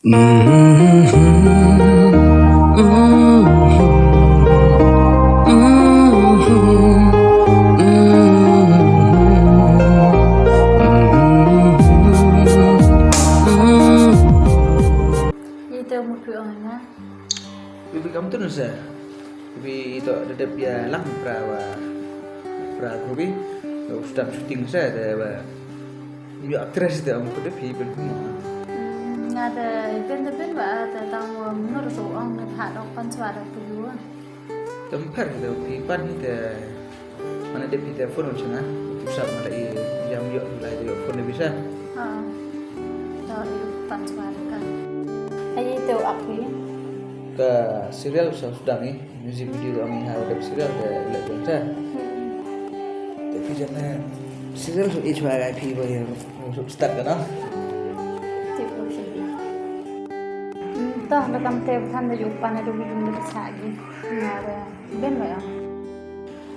Itu một chuyệnนะ Bibi kamu tuh nusa. Bibi itu ada dia lang perawa Bibi. Sudah syuting saya ada. Bibi aktris itu kamu tuh Bibi pun. Ada ben ada tamu menurut orang nak ada pansuara tu juga. Tempat itu Bibi itu mana dia telepon macam mana? Bisa malah jam yuk mulai dia phone bisa. Tahu pansuara kan. Aye tu apa? Ke serial sudah nih music video kami ada serial ke lihat baca. Tapi jangan serial tu HYP boleh start kan? Tipu sih. Tahu nak kami telepon dah jumpa nak dulu dulu lagi. Ada ben lah.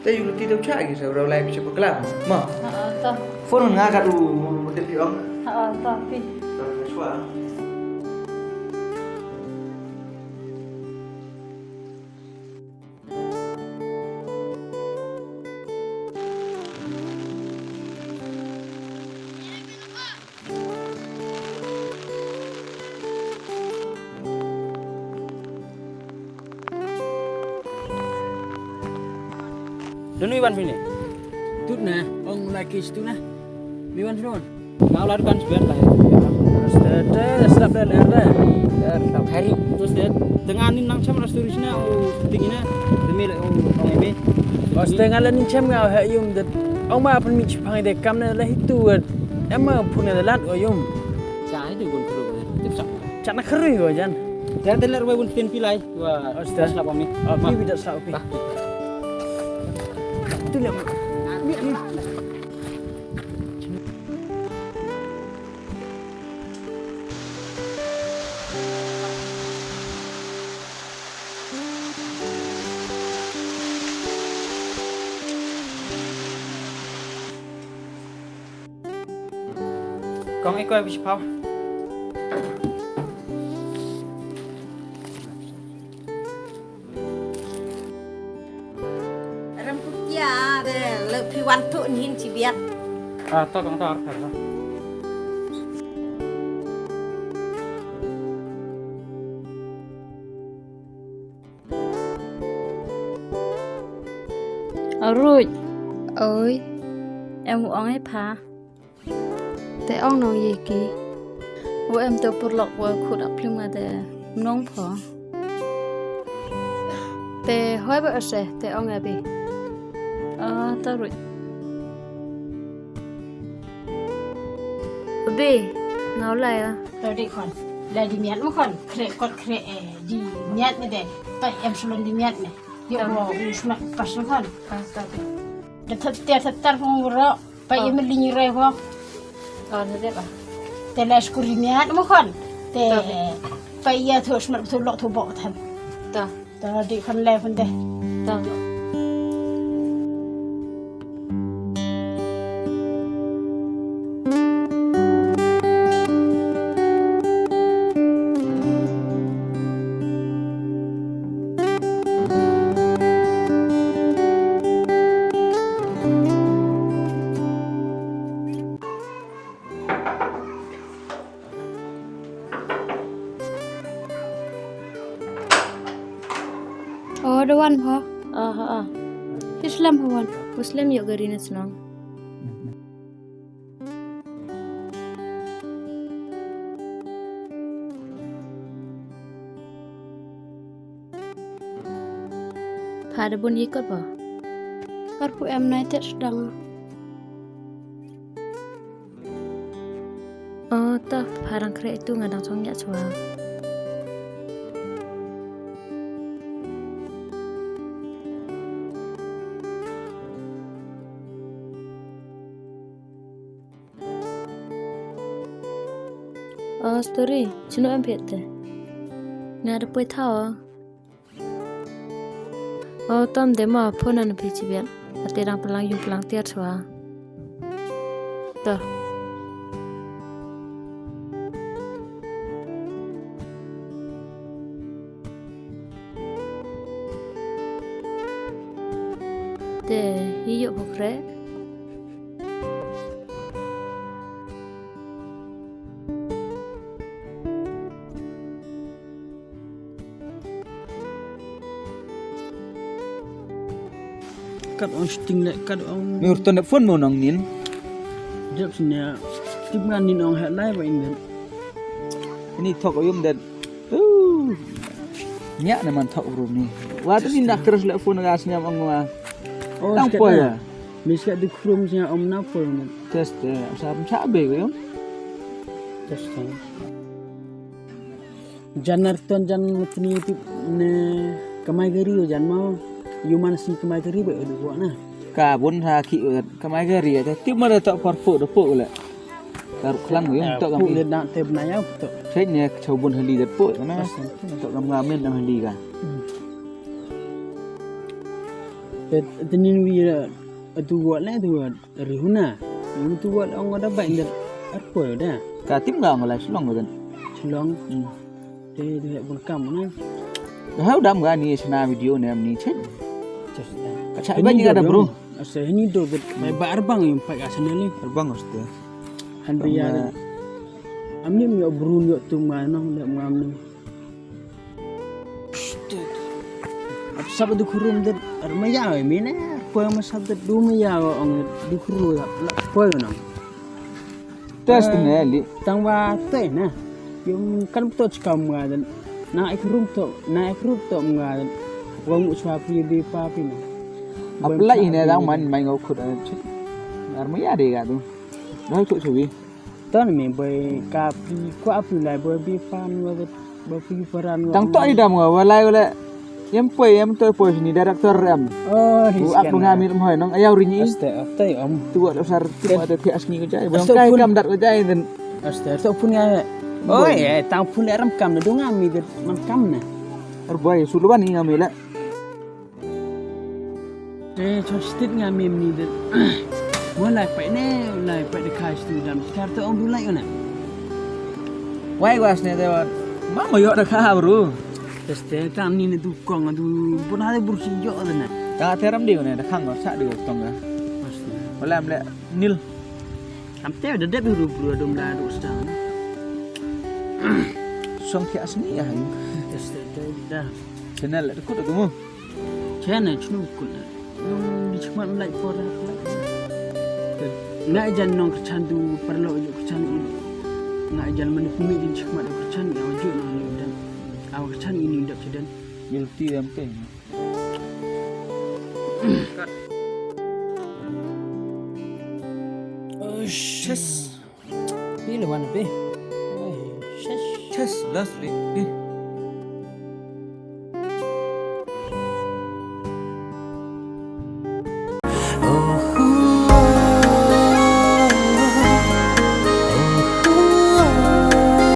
Tapi juga tidak cari saya udah live siapa kelam. Mah. Tahu. Phone ngangkat dulu model pion. Tahu pi. Suara. Dunu Iwan sini. Tut nah, ong lagi situ nah. Iwan sini. Kau lakukan sebentar lah. Terus sedap dah dah. Sedap hari. Terus dia tenganin nang cam ras turisnya tingginya demi ong ini. Pas tengah lanin cam ngau hayum dat. Ong ma pen mi chipang de kamna lah itu. Emma punya lat oyum. Cai tu gun kru. Tipsak. Cak nak kru yo jan. Dia teler wa bun tin pilai. Wah, sedap kami. Pi bidak sak pi. Itu lah. Con ấy coi bị phao. Lebih wantu nih cibiat. Toh kang toh harus. Rồi, Ơi, em muốn ăn hết hả? thế ông nói gì kì? Bố em tự bột lọc và khổ đập lưng mà để nông phở. Thế hỏi bữa sẽ, thế ông nghe bị. Tao rồi. Bê, ngáo lại à? Rồi đi con, là đi miết mà con, kre đi miết này đây, tại em xuống đi miết này, đi vào xuống pas con. Tao đi. Để thật không vừa, tại em đi như vậy không? Thế đẹp à? Thế là xuống đi miết mà con, thế tại giờ thôi xuống thôi lọt thôi bỏ thầm. Tao. Rồi đi con leo phân đây. Tao. Doan po. Ha. Islam po. Muslim yuk garin senang. Pada bun ikut ba? Karpu em United sedang. Tah parang kre itu ngadang songnya cua. Story, sino em biết thế? Nghe được bơi thao Tom để mà phone anh bị chỉ biết, tại đang pelang yung pelang tiar xóa. Tuh. te hiyo pokre. Kat on sting le kat on Mi urton phone mo nong nin. jap sini timngan nin on hat lai ba in Ini thok oyum dan. Nya na man thok rum ni. Wa tu ni nak terus le phone gas ni ang wa. oh Tang po ya. miskat di krum sia om na po Test sam sabe ko yum. Testing. Janar ton jan mutni tip ne kamai gari o jan mau yuman si kamai gari ba du wa na. Ka bon ha ki kamai gari ya ti ma da tok par po do po le. Kar khlang yum tok Pu kam le i. na te na ya to. Sai ne chau bon hali dat po na. Tok kam ngamen nang hali ka. Pet tenin wi tu wa le tu rihuna. Yu tu wa ong ada ba indat apa da. Ka tim ga ngolai sulong ko dan. Celong. Te de bon kam na. Ha udam ga ni sana video ne am ni chen. Just Ka chai ba ni ada bro. Asa ni do bet mai ba arbang yum pa asana le. Terbang hoste. Handriya. Amni mi obrun yo tu mana le ngam ni. Sab du khurum de armaya mi ne po ma sab de du mi ya ong du khuru ya la po na. Test ne li. Tang wa te na. Yung kan to chkam nga dan na ikrum to nga dan. Wong uswa pi bi pa pi na. Apply ne dang man mai ngau khut chen. Armaya de ga tu. Nói chuyện gì? Ton mi boy ka pi kwa pi lai boy bi pan wa de bo pi paran wa. Tang to ni dam ngau walai wala. Em to poi ni director am. Oh, Bu ak bunga mi hoi nong ayau rinyi. Aste aftai om. Tu buat dasar tu ada ti asni ko jai. Bang kai kam dat ko jai dan. Aste to pun ya. Oh ya, tang pun ram kam na dunga mi de man kam na. Boy suluban ni ngami la. Te chostit ngami mi de. Mulai pa ne, mulai pa de kai stu dam. Sekarang to om dulai ona. Wai was ne dewa. Mama yo da kha bro. Aste tam ni ne du kong du pun ada bursi jo na. Ka teram di ne da khang ko sa di tong ga. Aste. Wala am le nil. Am te de buru buru dum da du sta. Song ti asni ya. Aste te da. Channel la ko tu mo. Chana chnu kul. Yung di cuma mulai pora. Nggak jan nong kercan tu perlu ujuk kercan ini. Nggak jan mana pumi di cuma ada kercan yang ujuk ni dan awak kercan ini dak sedan. Guilty am te. Oh shes. Bila mana be? Shes. Chess lastly.